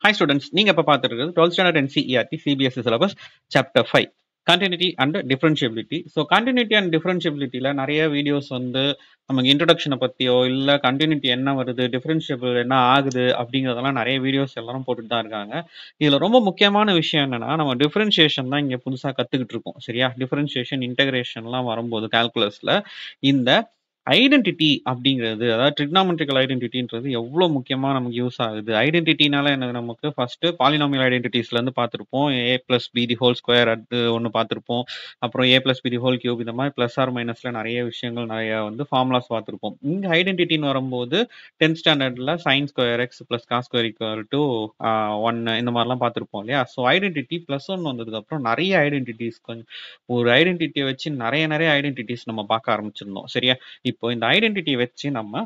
Hi students, நீங்க இப்ப பார்த்துட்டு இருக்கிறது 12th standard NCERT CBSE syllabus chapter 5 continuity and differentiability. So continuity and differentiabilityல நிறைய வீடியோஸ் வந்து நமக்கு இன்ட்ரடக்ஷனை பத்தியோ இல்ல கண்டினியூட்டி என்ன வருது டிஃபரன்ஷியபிள் என்ன ஆகுது அப்படிங்கிறதெல்லாம் நிறைய வீடியோஸ் எல்லாரும் போட்டுட்டு தான் இருக்காங்க. இதுல ரொம்ப முக்கியமான விஷயம் என்னன்னா நம்ம டிஃபரன்ஷியேஷன் தான் இங்க புதுசா கத்துக்கிட்டு இருக்கோம். சரியா? டிஃபரன்ஷியேஷன் இன்டகிரேஷன்லாம் வரும்போது கால்குலஸ்ல இந்த ஐடென்டிட்டி அப்படிங்கிறது அதாவது ட்ரிக்னாமெட்ரிக்கல் ஐடென்டிட்டின்றது எவ்வளோ முக்கியமாக நமக்கு யூஸ் ஆகுது. ஐடென்டிட்டினால என்னது நமக்கு ஃபர்ஸ்ட் பாலினாமியல் ஐடென்டிட்டிஸ்ல இருந்து பார்த்துருப்போம். A plus b the whole square அது ஒன்று பார்த்துருப்போம். அப்புறம் a plus b the whole cube இந்த மாதிரி பிளஸ் ஆர் மைனஸ்ல நிறைய விஷயங்கள் நிறைய வந்து ஃபார்முலாஸ் பார்த்துருப்போம். இங்கே ஐடென்டிட்டின்னு வரும்போது 10th ஸ்டாண்டர்ட்ல sine square x plus cos square equal to 1 இந்த மாதிரிலாம் பார்த்துருப்போம் இல்லையா? ஸோ ஐடென்டிட்டி பிளஸ் 1 வந்ததுக்கப்புறம் நிறைய ஐடென்டிட்டிஸ் ஒரு ஐடென்டிட்டியை வச்சு நிறைய ஐடென்டிட்டிஸ் நம்ம பார்க்க ஆரம்பிச்சிருந்தோம். சரியா? இப்போ இந்த ஐடென்டிட்டி வச்சு நம்ம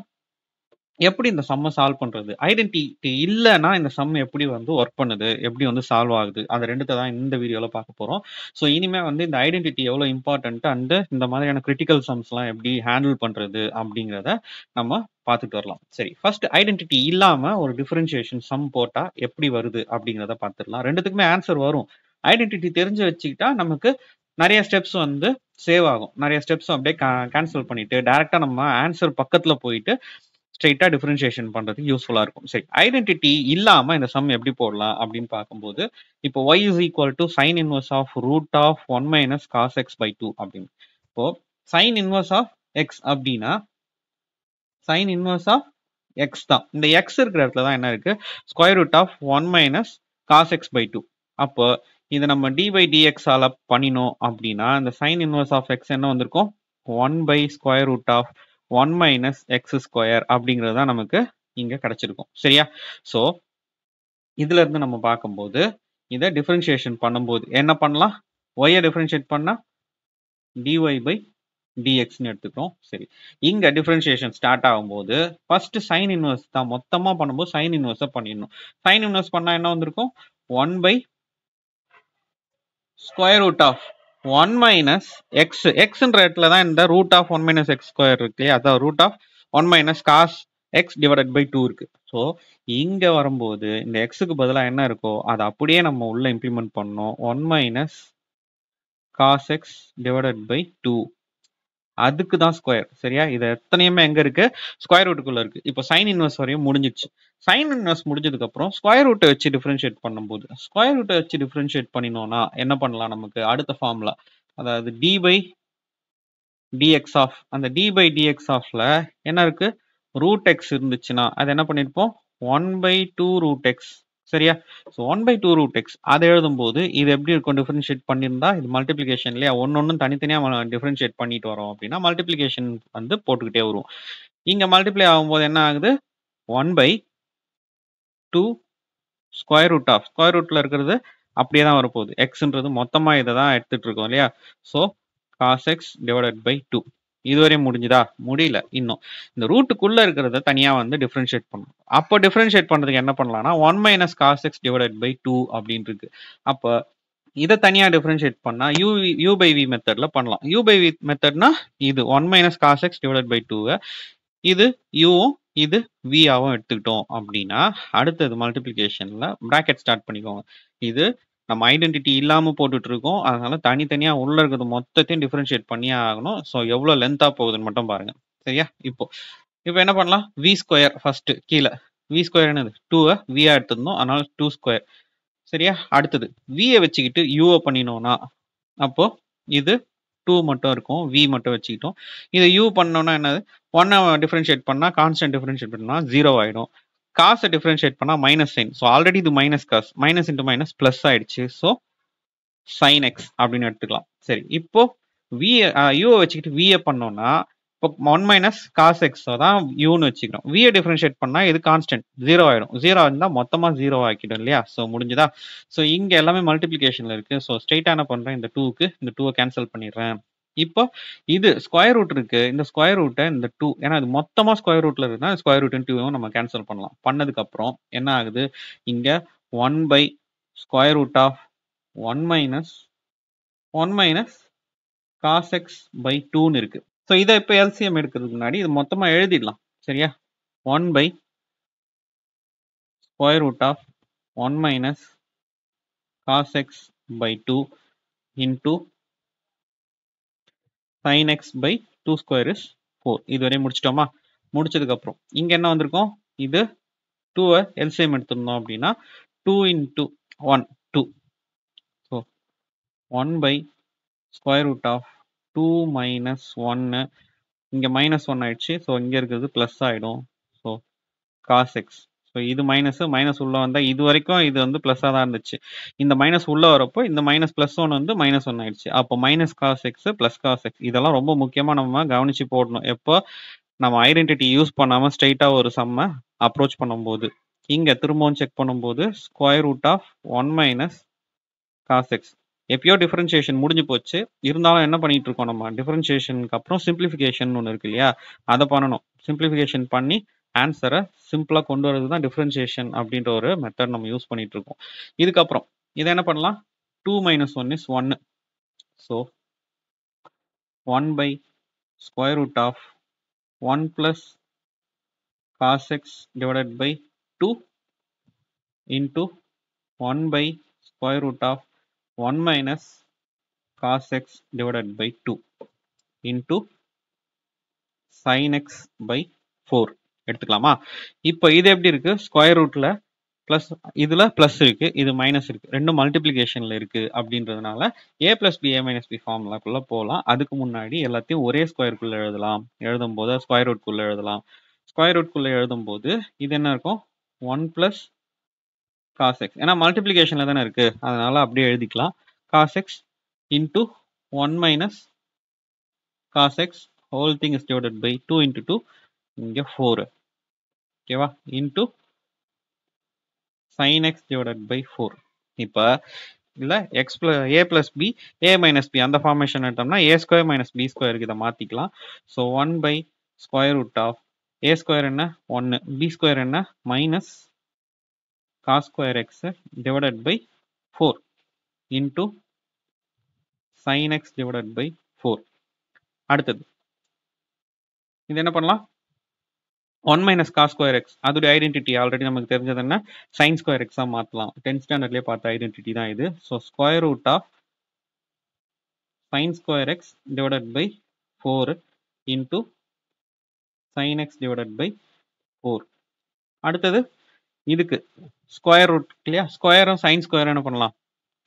எப்படி இந்த சம்மை சால்வ் பண்றது, ஐடென்டிட்டி இல்லைன்னா இந்த சம் எப்படி வந்து ஒர்க் பண்ணுது, எப்படி வந்து சால்வ் ஆகுது, அது ரெண்டுத்தை தான் இந்த வீடியோல பார்க்க போறோம். ஸோ இனிமே வந்து இந்த ஐடென்டிட்டி எவ்வளவு இம்பார்ட்டன்ட் அண்ட் இந்த மாதிரியான கிரிட்டிக்கல் சம்ஸ்லாம் எப்படி ஹேண்டில் பண்றது அப்படிங்கிறத நம்ம பார்த்துட்டு வரலாம். சரி, ஃபர்ஸ்ட் ஐடென்டிட்டி இல்லாம ஒரு டிஃபரன்ஷியேஷன் சம் போட்டா எப்படி வருது அப்படிங்கிறத பார்த்துடலாம். ரெண்டுத்துக்குமே ஆன்சர் வரும். ஐடென்டிட்டி தெரிஞ்சு வச்சுக்கிட்டா நமக்கு நிறைய ஸ்டெப்ஸ் வந்து சேவ் ஆகும். நிறைய ஸ்டெப்ஸ் அப்படியே கேன்சல் பண்ணிட்டு டைரக்டா நம்ம ஆன்சர் பக்கத்துல போயிட்டு ஸ்ட்ரெயிட்டா டிஃபரன்ஷியேஷன் பண்றதுக்கு யூஸ்ஃபுல்லா இருக்கும். சரி, ஐடென்டிட்டி இல்லாம இந்த சம் எப்படி போடலாம் அப்படின்னு பார்க்கும்போது இப்போ y is equal to sin inverse of root of 1 minus cos x by 2 அப்படின்னு. இப்போ sin inverse of x அப்படின்னா sin inverse of x தான். இந்த x இருக்கிற இடத்துல தான் என்ன இருக்கு, square root of 1 minus cos x by 2. அப்போ இதை நம்ம டி பை டிஎக்ஸ் ஆல பண்ணினோம் அப்படின்னா இந்த சைன் இன்வர்ஸ் ஆஃப் எக்ஸ் என்ன வந்திருக்கும், 1 by square root of 1 minus x square அப்படிங்கிறது தான் நமக்கு இங்க கிடைச்சிருக்கும். சரியா? ஸோ இதுல இருந்து நம்ம பார்க்கும்போது இதை டிஃபரன்ஷியேஷன் பண்ணும்போது என்ன பண்ணலாம், ஒய்யை டிஃபரன்ஷியேட் பண்ணா டிஒய் பை டிஎக்ஸ்னு எடுத்துக்கிறோம். சரி, இங்க டிஃபரன்ஷியேஷன் ஸ்டார்ட் ஆகும்போது ஃபர்ஸ்ட் சைன் இன்வர்ஸ் தான் மொத்தமா பண்ணும்போது சைன் இன்வர்ஸை பண்ணிடணும். சைன் இன்வர்ஸ் பண்ணா என்ன வந்திருக்கும், 1 by square root of 1 minus x, எக்ஸ்ன்ற இடத்துல தான் இந்த root of 1 minus x square இருக்கு இல்லையா, அதான் root of 1 minus cos x divided by 2 இருக்கு. ஸோ இங்க வரும்போது இந்த எக்ஸுக்கு பதிலாக என்ன இருக்கோ அதை அப்படியே நம்ம உள்ள இம்ப்ளிமெண்ட் பண்ணோம். 1 minus cos x divided by 2 அதுக்கு தான் ஸ்கொயர். சரியா? இது எத்தனையுமே எங்க இருக்கு, ஸ்கொயர் ரூட்டுக்குள்ள இருக்கு. இப்போ சைன் இன்வர்ஸ் வரையும் முடிஞ்சிச்சு. சைன் இன்வர்ஸ் முடிஞ்சதுக்கு அப்புறம் ஸ்கொயர் ரூட்டை வச்சு டிஃபரன்ஷியேட் பண்ணும்போது ஸ்கொயர் ரூட்டை வச்சு டிஃபரன்ஷியேட் பண்ணினோம்னா என்ன பண்ணலாம், நமக்கு அடுத்த ஃபார்முலா அதாவது டி பை டிஎக்ஸ் ஆஃப், அந்த டி பை டிஎக்ஸ் ஆஃப்ல என்ன இருக்கு, ரூட் எக்ஸ் இருந்துச்சுன்னா அது என்ன பண்ணிருப்போம், 1 பை 2 ரூட் எக்ஸ். சரியா? ஸோ 1 பை 2 ரூட் எக்ஸ் அதை எழுதும்போது இது எப்படி இருக்கும், டிஃபரன்ஷியேட் பண்ணியிருந்தா இது மல்டிபிளிகேஷன் இல்லையா, ஒன்னொன்னு தனித்தனியாக டிஃபரன்ஷியேட் பண்ணிட்டு வரோம் அப்படின்னா மல்டிபிளிகேஷன் வந்து போட்டுக்கிட்டே வருவோம். இங்க மல்டிப்ளை ஆகும்போது என்ன ஆகுது, 1 by 2 square root of, square ரூட்ல இருக்கிறது அப்படியே தான் வரப்போகுது, எக்ஸ்ன்றது மொத்தமா இதை தான் எடுத்துட்டு இருக்கோம் இல்லையா. So cos x divided by 2 இதுவரையும் முடிஞ்சுதா, முடியல இன்னும். இந்த ரூட்டுக்குள்ள இருக்கிறத தனியா வந்து டிஃபரன்ஷியேட் பண்ணணும். அப்போ டிஃபரன்ஷியேட் பண்றதுக்கு என்ன பண்ணலாம்னா 1 minus cos x divided by 2 அப்படின்னு இருக்கு. அப்போ இதை தனியா டிஃபரன்ஷியேட் பண்ணா யூ பை வி மெத்தட்ல பண்ணலாம். யூ பை வி மெத்தட்னா இது 1 minus cos x divided by 2 இது யூவும் இது வியாவும் எடுத்துக்கிட்டோம் அப்படின்னா அடுத்தது மல்டிபிளிகேஷன்ல பிராக்கெட் ஸ்டார்ட் பண்ணிக்கோங்க. இது நம்ம ஐடென்டிட்டி இல்லாம போட்டுட்டு இருக்கோம், அதனால தனித்தனியா உள்ள இருக்கிறது மொத்தத்தையும் டிஃபரன்ஷியேட் பண்ணியே ஆகணும். ஸோ எவ்வளவு லென்த்தா போகுதுன்னு மட்டும் பாருங்க. சரியா? இப்போ என்ன பண்ணலாம், வி ஸ்கொயர் ஃபர்ஸ்ட் கீழே, வி ஸ்கொயர் என்னது 2 வியா எடுத்திருந்தோம், அதனால 2 ஸ்கொயர். சரியா? அடுத்தது வியை வச்சுக்கிட்டு யூவை பண்ணினோம்னா அப்போ இது 2 மட்டும் இருக்கும், வி மட்டும் வச்சுக்கிட்டோம். இதை யூ பண்ணோம்னா என்னது, 1 டிஃபரன்ஷியேட் பண்ணா கான்ஸ்டன்ட் டிஃபரன்ஷியேட் பண்ணா 0 ஆயிடும். காசை டிஃபரன்ஷியேட் பண்ணா மைனஸ் சைன். ஸோ ஆல்ரெடி இது minus cos, minus into minus plus ஆயிடுச்சு. ஸோ சைன் எக்ஸ் அப்படின்னு எடுத்துக்கலாம். சரி, இப்போ வி யூவை வச்சுக்கிட்டு விஏ பண்ணோம்னா இப்போ 1 மைனஸ் காஸ் எக்ஸ் தான் யூன்னு வச்சுக்கிறோம். விஏ டிஃபரன்ஷியேட் பண்ணா இது கான்ஸ்டன்ட் 0 ஆயிடும். 0 இருந்தால் மொத்தமா 0 ஆக்கிடும் இல்லையா. ஸோ முடிஞ்சுதா. ஸோ இங்க எல்லாமே மல்டிபிளிகேஷன்ல இருக்கு. ஸோ ஸ்ட்ரெயிட்டா என்ன பண்றேன், இந்த 2க்கு இந்த 2வை கேன்சல் பண்ணிடுறேன். இப்போ இது ஸ்கொயர் ரூட் இருக்கு, இந்த ஸ்கொயர் ரூட்டை இந்த 2 ஏன்னா இது மொத்தமா ஸ்கொயர் ரூட்ல இருக்குன்னா ஸ்கொயர் ரூட் 2 நம்ம கேன்சல் பண்ணலாம். பண்ணதுக்கு அப்புறம் என்ன ஆகுது, இங்க 1 by square root of 1 minus cos x by 2ன்னு இருக்கு. ஸோ இதை இப்போ எல்சிஎம் எடுக்கிறதுக்கு முன்னாடி இது மொத்தமா எழுதிடலாம். சரியா? 1 by square root of 1 minus cos x by 2 into sin x by 2 square is 4. இதுவரை முடிச்சிட்டோமா? முடிச்சதுக்கு அப்புறம் இங்க என்ன வந்திருக்கும்? இது 2 LCM எடுத்துட்டோம் அப்படின்னா 2 into 1 2. So 1 by square root of 2 minus 1 இங்க minus 1 ஆயிடுச்சு. ஸோ இங்க இருக்கிறது பிளஸ் ஆயிடும். So cos x. ஸோ இது மைனஸ் உள்ள வந்தா இது வரைக்கும் இது வந்து பிளஸ்ஸாக தான் இருந்துச்சு. இந்த மைனஸ் உள்ள வரப்போ இந்த மைனஸ் பிளஸ் ஒன் வந்து மைனஸ் ஒன் ஆயிடுச்சு. அப்போ minus cos x plus cos x இதெல்லாம் ரொம்ப முக்கியமாக நம்ம கவனிச்சு போடணும். எப்போ நம்ம ஐடென்டிட்டி யூஸ் பண்ணாமல் ஸ்ட்ரைட்டாக ஒரு சம்மை அப்ரோச் பண்ணும்போது இங்கே திரும்பவும் செக் பண்ணும்போது square root of 1 minus cos x எப்பயோ டிஃபரன்சியேஷன் முடிஞ்சு போச்சு. இருந்தாலும் என்ன பண்ணிட்டு இருக்கோம் நம்ம டிஃபரன்சியேஷனுக்கு அப்புறம் சிம்பிளிஃபிகேஷன் ஒன்று இருக்கு இல்லையா, அதை பண்ணணும். சிம்பிளிஃபிகேஷன் பண்ணி ஆன்சரை சிம்பிளாக கொண்டு வரது தான் டிஃபரன்சியேஷன் அப்படின்ற ஒரு மெத்தட் நம்ம யூஸ் பண்ணிட்டு இருக்கோம். இதுக்கப்புறம் இதை என்ன பண்ணலாம்? 2 minus 1 is 1. So 1 by square root of 1 plus cos x divided by 2 into 1 by square root of 1 minus cos x divided by 2 into sin x by 4 எடுத்துக்கலாமா? இப்போ இது எப்படி இருக்கு? ஸ்கொயர் ரூட்ல பிளஸ் இதுல பிளஸ் இருக்கு, இது மைனஸ் இருக்கு, ரெண்டும் மல்டிபிளிகேஷன்ல இருக்கு அப்படின்றதுனால a plus b a minus b ஃபார்முலாக்குள்ள போகலாம். அதுக்கு முன்னாடி எல்லாத்தையும் ஒரே ஸ்கொயருக்குள்ள எழுதலாம். எழுதும் போது ஸ்கொயர் ரூட்குள்ள எழுதலாம். ஸ்கொயர் ரூட்குள்ள எழுதும் போது இது என்ன இருக்கும்? 1 பிளஸ் காஸ் எக்ஸ், ஏன்னா மல்டிபிளிகேஷன்ல தானே இருக்கு, அதனால அப்படியே எழுதிக்கலாம். Cos x into 1 minus cos x whole thing is divided by 2 into 2 இங்க 4 ஓகேவா into sin x divided by 4. இப்போ இல்ல x plus a plus b a minus b அந்த ஃபார்மேஷன் எடுத்தோம்னா a ஸ்கொயர் மைனஸ் b ஸ்கொயருக்கு இதை மாத்திக்கலாம். So 1 by square root of a square என்ன 1, b ஸ்கொயர் என்ன minus cos square x divided by 4 into sin x divided by 4. அடுத்தது இது என்ன பண்ணலாம்? 1 minus cos square x அதோட ஐடென்டிட்டி ஆல்ரெடி நமக்கு தெரிஞ்சது என்ன? sin square x மாற்றலாம். 10th ஸ்டாண்டர்ட்லேயே பார்த்த ஐடென்டிட்டி தான் இது. So square root of sin square x divided by 4 into sin x divided by 4. அடுத்தது இதுக்கு ஸ்கொயர் ரூட் இல்லையா, ஸ்கொயரும் சைன் ஸ்கொயர் என்ன பண்ணலாம்?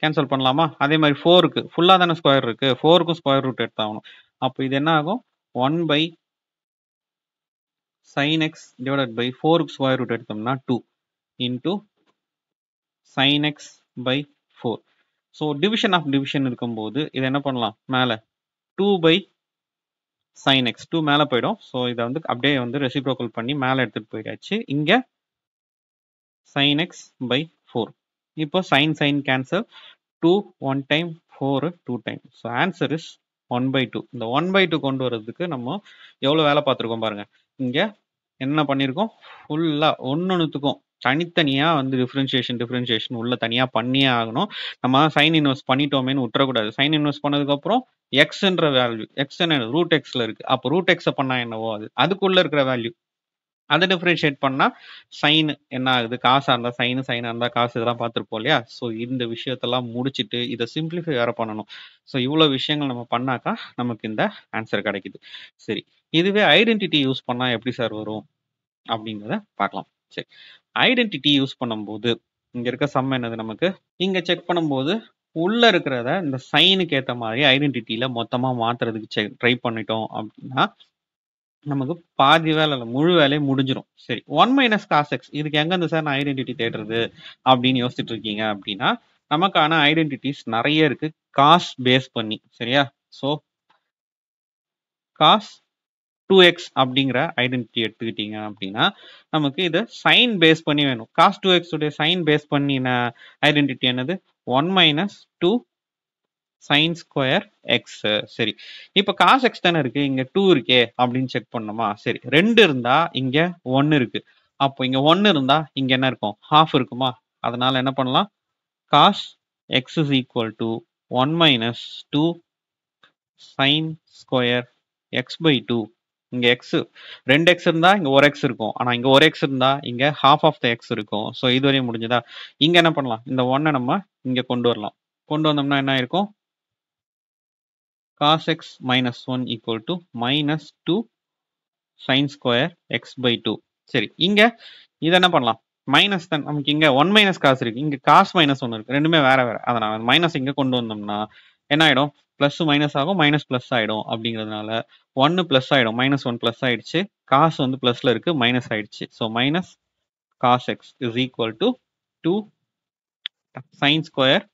கேன்சல் பண்ணலாமா? அதே மாதிரி 4க்கு ஃபுல்லாக தானே ஸ்கொயர் இருக்கு, 4க்கும் ஸ்கொயர் ரூட் எடுத்தாகணும். அப்போ இது என்ன ஆகும்? 1 by sin x divided by 4 square root எடுத்தோம்னா 2 into sin x by 4. So division of division இருக்கும்போது இது என்ன பண்ணலாம்? மேலே 2 by sin x 2 மேலே போயிடும். ஸோ இதை வந்து அப்படியே வந்து ரெசிப்ரோக்கல் பண்ணி மேலே எடுத்துகிட்டு போயிடாச்சு. இங்கே sin x by 4. இப்போ sin cancel 2 1 time 4 2 time. So answer is 1 by 2. இந்த 1 by 2 கொண்டு வரதுக்கு நம்ம எவ்வளோ வேலை பார்த்துருக்கோம் பாருங்க. இங்கே என்ன பண்ணியிருக்கோம்? ஃபுல்லாக ஒன்றுத்துக்கும் தனித்தனியாக வந்து டிஃப்ரென்ஷியேஷன் உள்ள தனியாக பண்ணியே ஆகணும். நம்ம சைன் இன்வெர்ஸ் பண்ணிட்டோமேனு விட்டுறக்கூடாது. சைன் இன்வெர்ஸ் பண்ணதுக்கப்புறம் எக்ஸ்ன்ற வேல்யூ எக்ஸ் என்ன ரூட் எக்ஸில் இருக்குது. அப்போ ரூட் எக்ஸை பண்ணால் என்னவோ அதுக்குள்ளே இருக்கிற வேல்யூ அதை டிஃப்ரென்ஷியேட் பண்ணால் சைன் என்ன ஆகுது? காசாக இருந்தால் சைனாக இருந்தால் காசு, இதெல்லாம் பார்த்துருப்போம் இல்லையா? ஸோ இந்த விஷயத்தெல்லாம் முடிச்சுட்டு இதை சிம்பிளிஃபை வேறு பண்ணணும். ஸோ இவ்வளோ விஷயங்கள் நம்ம பண்ணாக்கா நமக்கு இந்த ஆன்சர் கிடைக்குது. சரி, இதுவே ஐடென்டிட்டி யூஸ் பண்ணால் எப்படி சார் வரும் அப்படிங்கிறத பார்க்கலாம். சரி, ஐடென்டிட்டி யூஸ் பண்ணும்போது இங்கே இருக்க சம் என்னது? நமக்கு இங்கே செக் பண்ணும்போது உள்ளே இருக்கிறத இந்த சைனுக்கு ஏற்ற மாதிரி ஐடென்டிட்டியில் மொத்தமாக மாற்றுறதுக்கு ட்ரை பண்ணிட்டோம் அப்படின்னா நமக்கு பாதி வேலை இல்லை, முழு வேலையை முடிஞ்சிடும். சரி, 1 minus cos x இதுக்கு எங்கேருந்து சார் நான் ஐடென்டிட்டி தேடுறது அப்படின்னு யோசிச்சுட்டு இருக்கீங்க அப்படின்னா நமக்கான ஐடென்டிட்டிஸ் நிறைய இருக்கு காஸ் பேஸ் பண்ணி. சரியா? ஸோ காஸ் 2x அப்படிங்கிற ஐடென்டிட்டி எடுத்துக்கிட்டீங்க அப்படின்னா நமக்கு இது சைன் பேஸ் பண்ணி வேணும். காஸ் 2x உடைய சைன் பேஸ் பண்ணின ஐடென்டிட்டி என்னது? 1 minus 2 sin ஸ்கொயர் எக்ஸ். சரி, இப்போ காஸ் எக்ஸ் தானே இருக்கு, இங்க 2 இருக்கே அப்படின்னு செக் பண்ணோமா? சரி, 2 இருந்தா இங்க 1 இருக்கு. அப்போ இங்க 1 இருந்தா இங்க என்ன இருக்கும்? ஹாஃப் இருக்குமா? அதனால என்ன பண்ணலாம்? Cos x is equal to 1 minus 2 sin square x by 2 இங்க எக்ஸ் 2x இருந்தா இங்க ஒரு எக்ஸ் இருக்கும். ஆனா இங்க ஒரு எக்ஸ் இருந்தா இங்க half ஆஃப் த எக்ஸ் இருக்கும். ஸோ இதுவரையும் முடிஞ்சதா? இங்க என்ன பண்ணலாம்? இந்த 1 நம்ம இங்க கொண்டு வரலாம். கொண்டு வந்தோம்னா என்ன இருக்கும்? cos x minus 1 equal to minus 2 sin square x by 2. சரி, இங்க இதை என்ன பண்ணலாம்? மைனஸ் தான் நமக்கு இங்க 1 மைனஸ் காசு இருக்கு, இங்க காஸ் மைனஸ் 1 இருக்கு, ரெண்டுமே வேற வேற. அதனால மைனஸ் இங்க கொண்டு வந்தோம்னா என்ன ஆயிடும்? பிளஸ் மைனஸ் ஆகும், மைனஸ் பிளஸ் ஆயிடும். அப்படிங்கிறதுனால 1 பிளஸ் ஆயிடும், மைனஸ் 1 பிளஸ் ஆயிடுச்சு, காசு வந்து பிளஸ்ல இருக்கு, மைனஸ் ஆயிடுச்சு. So minus cos x is equal to 2 sin square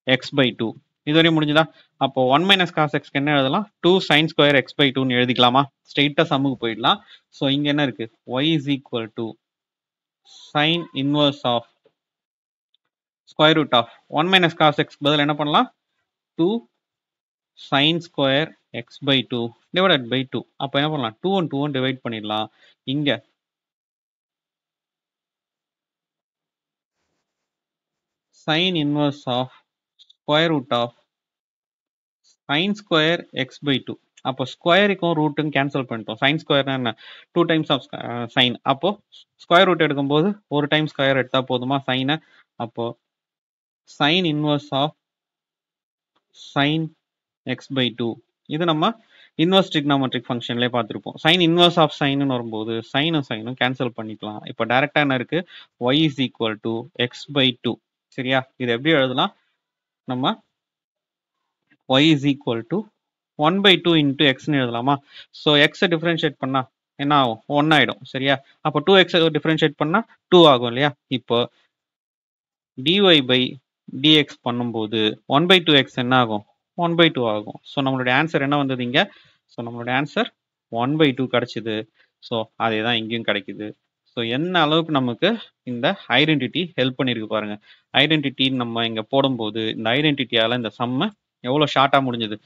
x by 2. இதுவரையும் முடிஞ்சுதா? அப்போ 1 மைனஸ் காஸ் எக்ஸ்க்கு என்ன எழுதலாம்? 2 sin ஸ்கொயர் எக்ஸ் பை 2ன்னு எழுதிக்கலாமா? ஸ்ட்ரெயிட்டா சம்முக்கு போயிடலாம். ஸோ இங்க என்ன இருக்கு? y is equal to sin inverse of square root of 1 minus cos x பதில் என்ன பண்ணலாம்? 2 sin square x by 2 divided by 2. அப்ப என்ன பண்ணலாம்? 2 and 2 divide பண்ணிடலாம். இங்க sin inverse of square root of sin square x by 2. அப்போ ஸ்கொயருக்கும் ரூட்டுக்கும் cancel பண்ணிட்டோம். சைன் ஸ்கொயர்னா என்ன? 2 டைம்ஸ் ஆஃப் சைன். அப்போ ஸ்கொயர் ரூட் எடுக்கும்போது ஒரு டைம் ஸ்கொயர் எடுத்தா போதுமா சைனை? அப்போ sine inverse of sine x by 2. இது நம்ம இன்வர்ஸ் ட்ரிக்னாமெட்ரிக் ஃபங்க்ஷன்லேயே பார்த்துருப்போம். சைன் இன்வர்ஸ் ஆஃப் சைன்னு வரும்போது சைனும் சைனும் கேன்சல் பண்ணிக்கலாம். இப்போ டைரக்டா என்ன இருக்கு? y is equal to x by 2. சரியா? இது எப்படி எழுதலாம்? நம்ம y is equal to 1 by 2 into xன்னு எழுதலாமா? ஸோ எக்ஸை டிஃபரன்ஷியேட் பண்ணா என்ன ஆகும்? 1 ஆயிடும். சரியா? அப்போ 2x டிஃபரன்ஷியேட் பண்ணா 2 ஆகும் இல்லையா? இப்போ dy by dx பண்ணும்போது 1 by 2x என்ன ஆகும்? 1 by 2 ஆகும். ஸோ நம்மளுடைய ஆன்சர் என்ன வந்தது இங்க? ஸோ நம்மளுடைய ஆன்சர் 1 by 2 கிடைச்சிது. ஸோ அதே தான் இங்கேயும் கிடைக்குது. ஸோ என்ன அளவுக்கு நமக்கு இந்த ஐடென்டிட்டி ஹெல்ப் பண்ணியிருக்கு பாருங்க. ஐடென்டிட்டி நம்ம இங்க போடும்போது இந்த ஐடென்டிட்டியால இந்த சம்மை எவ்வளோ ஷார்ட்டா முடிஞ்சது.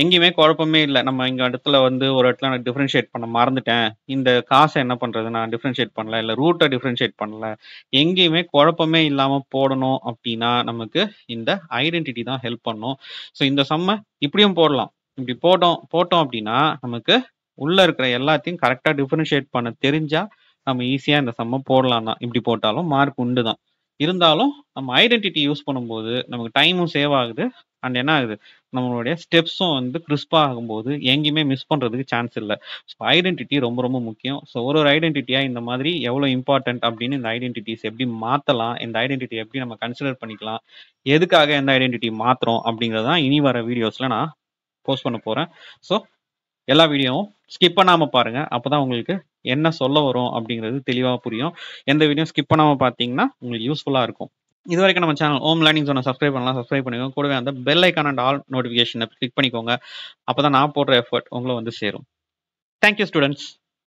எங்கேயுமே குழப்பமே இல்லை. நம்ம இங்க இடத்துல வந்து ஒரு இடத்துல நான் டிஃபரன்ஷியேட் பண்ண மறந்துட்டேன், இந்த காசை என்ன பண்றது, நான் டிஃபரன்ஷியேட் பண்ணல, இல்லை ரூட்டை டிஃபரன்ஷியேட் பண்ணல, எங்கேயுமே குழப்பமே இல்லாம போடணும் அப்படின்னா நமக்கு இந்த ஐடென்டிட்டி தான் ஹெல்ப் பண்ணும். ஸோ இந்த சம்மை இப்படியும் போடலாம். இப்படி போட்டோம் அப்படின்னா நமக்கு உள்ள இருக்கிற எல்லாத்தையும் கரெக்டா டிஃபரன்ஷியேட் பண்ண தெரிஞ்சா நம்ம ஈஸியா இந்த சம்மை போடலாம் தான். இப்படி போட்டாலும் மார்க் உண்டு தான். இருந்தாலும் நம்ம ஐடென்டிட்டி யூஸ் பண்ணும்போது நமக்கு டைமும் சேவ் ஆகுது, அண்ட் என்ன ஆகுது, நம்மளுடைய ஸ்டெப்ஸும் வந்து கிறிஸ்பா ஆகும்போது எங்கேயுமே மிஸ் பண்றதுக்கு சான்ஸ் இல்லை. ஸோ ஐடென்டிட்டி ரொம்ப ரொம்ப முக்கியம். ஸோ ஒரு ஐடென்டிட்டியா இந்த மாதிரி எவ்வளோ இம்பார்ட்டன்ட் அப்படின்னு இந்த ஐடென்டிட்டிஸ் எப்படி மாற்றலாம், இந்த ஐடென்டிட்டி எப்படி நம்ம கன்சிடர் பண்ணிக்கலாம், எதுக்காக எந்த ஐடென்டிட்டி மாற்றுறோம் அப்படிங்கிறதான் இனி வர வீடியோஸில் நான் போஸ்ட் பண்ண போகிறேன். ஸோ எல்லா வீடியோவும் ஸ்கிப் பண்ணாமல் பாருங்க. அப்போதான் உங்களுக்கு என்ன சொல்ல வரும் அப்படிங்கிறது தெளிவாக புரியும். எந்த வீடியோ ஸ்கிப் பண்ணாமல் பார்த்தீங்கன்னா உங்களுக்கு யூஸ்ஃபுல்லாக இருக்கும். இது வரைக்கும் நம்ம சேனல் ஹோம் லேர்னிங் ஜோனை சப்ஸ்கிரைப் பண்ணலாம், சப்ஸ்கிரைப் பண்ணிக்கோங்க. கூடவே அந்த பெல் ஐக்கான் அண்ட் ஆல் நோட்டிஃபிகேஷனை கிளிக் பண்ணிக்கோங்க. அப்போ தான் நான் போடுற எஃபர்ட் உங்களை வந்து சேரும். Thank you students.